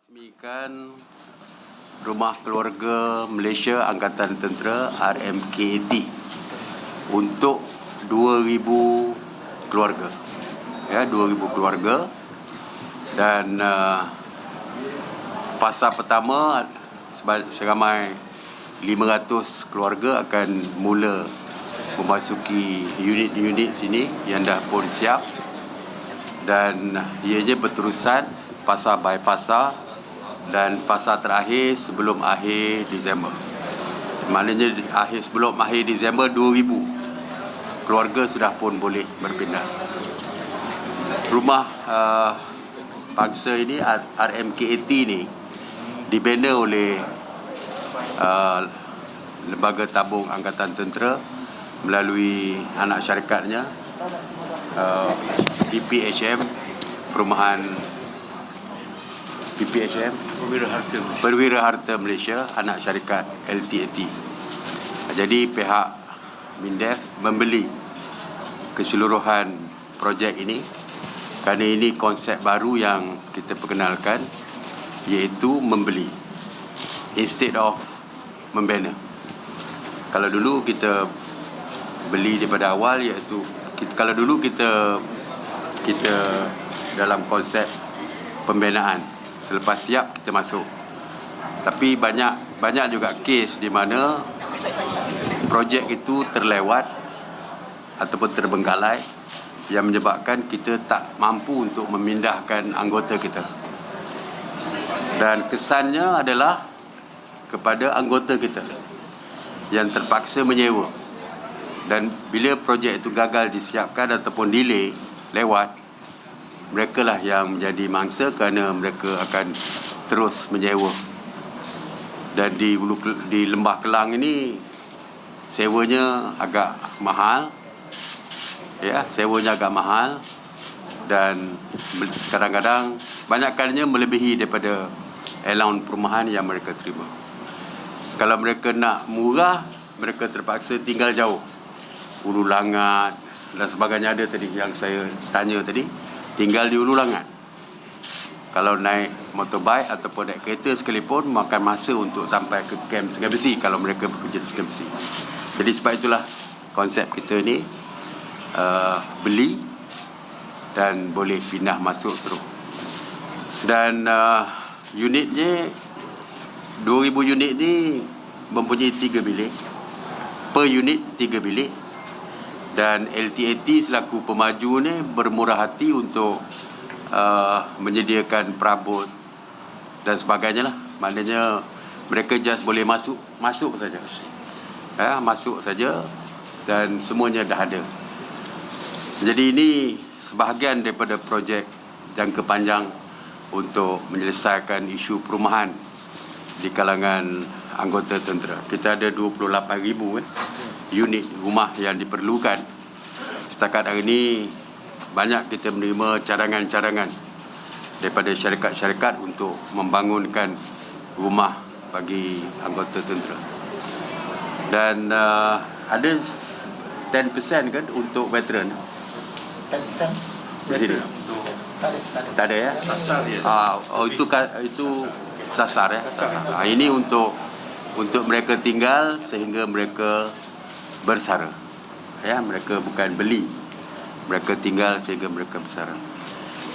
Resmikan Rumah Keluarga Malaysia Angkatan Tentera RMKAT untuk 2,000 keluarga. Ya, 2,000 keluarga. Dan fasa pertama seramai 500 keluarga akan mula memasuki unit-unit sini yang dah pun siap. Dan ianya berterusan fasa by fasa, dan fasa terakhir sebelum akhir Disember. Maknanya sebelum akhir Disember 2,000 keluarga sudah pun boleh berpindah. Rumah bangsa ini, RMKAT ni, dibina oleh Lembaga Tabung Angkatan Tentera melalui anak syarikatnya, PPHM, Perwira Harta Malaysia, anak syarikat LTAT. Jadi pihak MINDEF membeli keseluruhan projek ini kerana ini konsep baru yang kita perkenalkan, iaitu membeli instead of membina. Kalau dulu kita beli daripada awal, iaitu kalau dulu kita dalam konsep pembinaan, selepas siap kita masuk. Tapi banyak juga kes di mana projek itu terlewat ataupun terbengkalai, yang menyebabkan kita tak mampu untuk memindahkan anggota kita. Dan kesannya adalah kepada anggota kita yang terpaksa menyewa. Dan bila projek itu gagal disiapkan ataupun delay, lewat, mereka lah yang menjadi mangsa kerana mereka akan terus menyewa. Dan di Lembah Kelang ini sewanya agak mahal. Ya, sewanya agak mahal, dan kadang-kadang banyak kalinya melebihi daripada allowance perumahan yang mereka terima. Kalau mereka nak murah, mereka terpaksa tinggal jauh. Ulu Langat dan sebagainya ada tadi yang saya tanya tadi, tinggal di Ulu Langat. Kalau naik motorbike ataupun naik kereta sekalipun, makan masa untuk sampai ke kem Sungai Besi kalau mereka bekerja di Sungai Besi. Jadi sebab itulah konsep kita ni beli dan boleh pindah masuk terus. Dan unitnya 2,000 unit ni mempunyai 3 bilik. Per unit 3 bilik. Dan LTAT selaku pemaju ni bermurah hati untuk menyediakan perabot dan sebagainya lah. Maknanya mereka just boleh masuk saja. Masuk saja dan semuanya dah ada. Jadi ini sebahagian daripada projek jangka panjang untuk menyelesaikan isu perumahan di kalangan anggota tentera. Kita ada 28,000 unit rumah yang diperlukan. Setakat hari ini banyak kita menerima cadangan-cadangan daripada syarikat-syarikat untuk membangunkan rumah bagi anggota tentera. Dan ada 10% kan untuk veteran. 10% Di sini. Tak ada ya? Sasar ya. Itu sasar ya. Ini untuk mereka tinggal sehingga mereka bersara. Ya, mereka bukan beli. Mereka tinggal sehingga mereka bersara.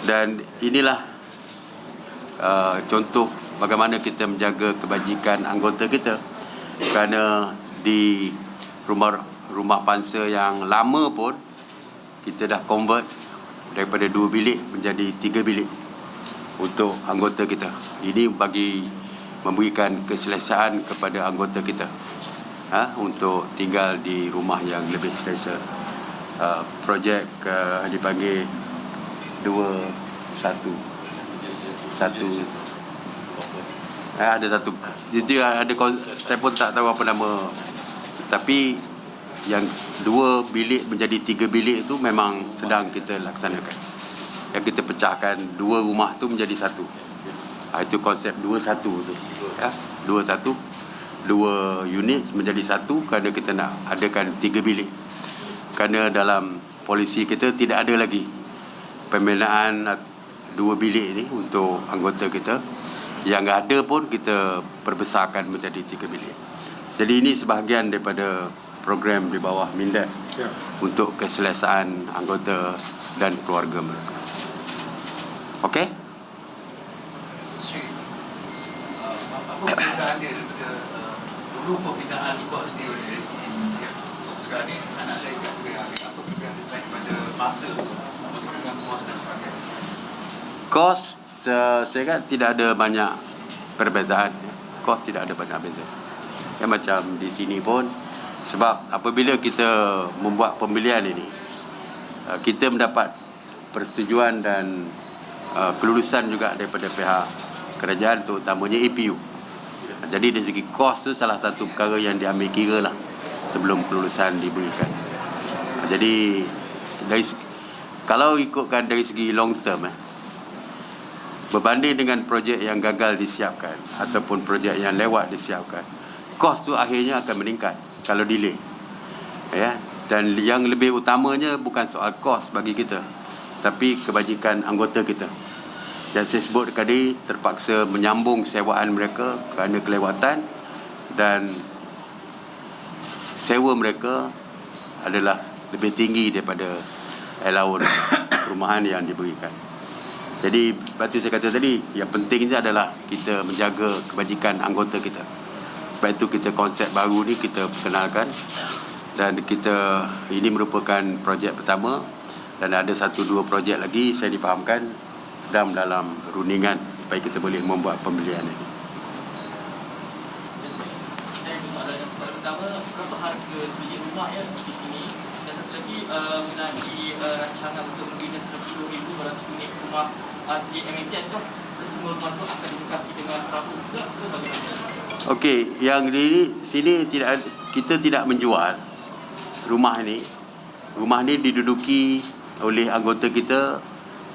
Dan inilah contoh bagaimana kita menjaga kebajikan anggota kita. Kerana di rumah pansa yang lama pun kita dah convert daripada 2 bilik menjadi 3 bilik untuk anggota kita. Ini memberikan keselesaan kepada anggota kita untuk tinggal di rumah yang lebih selesa. Projek dipanggil 2-1. Ada satu. Jadi saya pun tak tahu apa nama. Tapi yang 2 bilik menjadi 3 bilik itu memang sedang kita laksanakan. Yang kita pecahkan 2 rumah tu menjadi 1. Itu konsep 2-1 tu. 2-1. 2 unit menjadi 1 kerana kita nak adakan 3 bilik. Kerana dalam polisi kita tidak ada lagi pembinaan 2 bilik ni untuk anggota kita. Yang ada pun kita perbesarkan menjadi 3 bilion. Jadi ini sebahagian daripada program di bawah MINDEF untuk keselesaan anggota dan keluarga mereka. Okey? Apa perbezaan dia dulu pembinaan kos dia sekarang ni anak saya kat PH, apa perbezaan dia selain pada masa apa dengan kos dan sebagainya? Kos saya kata tidak ada banyak perbezaan. Kos tidak ada banyak beza. Macam di sini pun, sebab apabila kita membuat pembelian ini, kita mendapat persetujuan dan kelulusan juga daripada pihak kerajaan, terutamanya APU. Jadi dari segi kos tu salah satu perkara yang diambil kira lah sebelum kelulusan diberikan. Jadi kalau ikutkan dari segi long term, berbanding dengan projek yang gagal disiapkan ataupun projek yang lewat disiapkan, kos tu akhirnya akan meningkat kalau delay. Dan yang lebih utamanya bukan soal kos bagi kita, tapi kebajikan anggota kita. Dan saya sebut tadi, terpaksa menyambung sewaan mereka kerana kelewatan, dan sewa mereka adalah lebih tinggi daripada allowance perumahan yang diberikan. Jadi, lepas tu saya kata tadi, yang pentingnya adalah kita menjaga kebajikan anggota kita. Sebab itu kita konsep baru ni kita perkenalkan, dan ini merupakan projek pertama, dan ada 1-2 projek lagi saya difahamkan sedang dalam rundingan supaya kita boleh membuat pembelian ini. Soalan pertama, berapa harga sebiji rumah di sini? Dan satu lagi mengenai rancangan untuk membina 10,000 unit rumah di MNT, adakah semua rumah itu akan dilengkapi dengan perabot juga ke bagaimana? Okey, yang di sini kita tidak menjual rumah ini. Rumah ini diduduki oleh anggota kita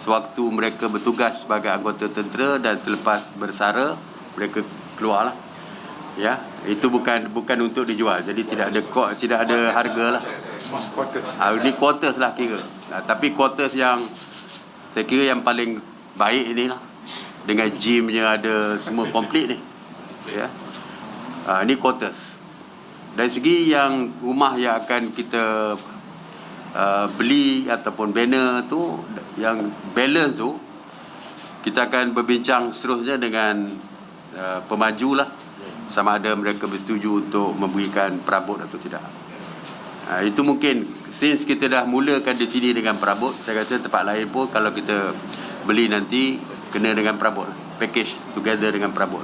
sewaktu mereka bertugas sebagai anggota tentera, dan selepas bersara mereka keluarlah. Itu bukan untuk dijual. Jadi tidak ada harga lah. Ini quarters lah kira. Tapi quarters yang saya kira yang paling baik ini lah, dengan gymnya ada semua komplit ni. Ini quarters. Dari segi yang rumah yang akan kita beli ataupun banner tu, yang balance tu, kita akan berbincang seterusnya dengan pemaju lah, sama ada mereka bersetuju untuk memberikan perabot atau tidak. Itu mungkin since kita dah mulakan di sini dengan perabot, saya rasa tempat lain pun kalau kita beli nanti kena dengan perabot, package together dengan perabot.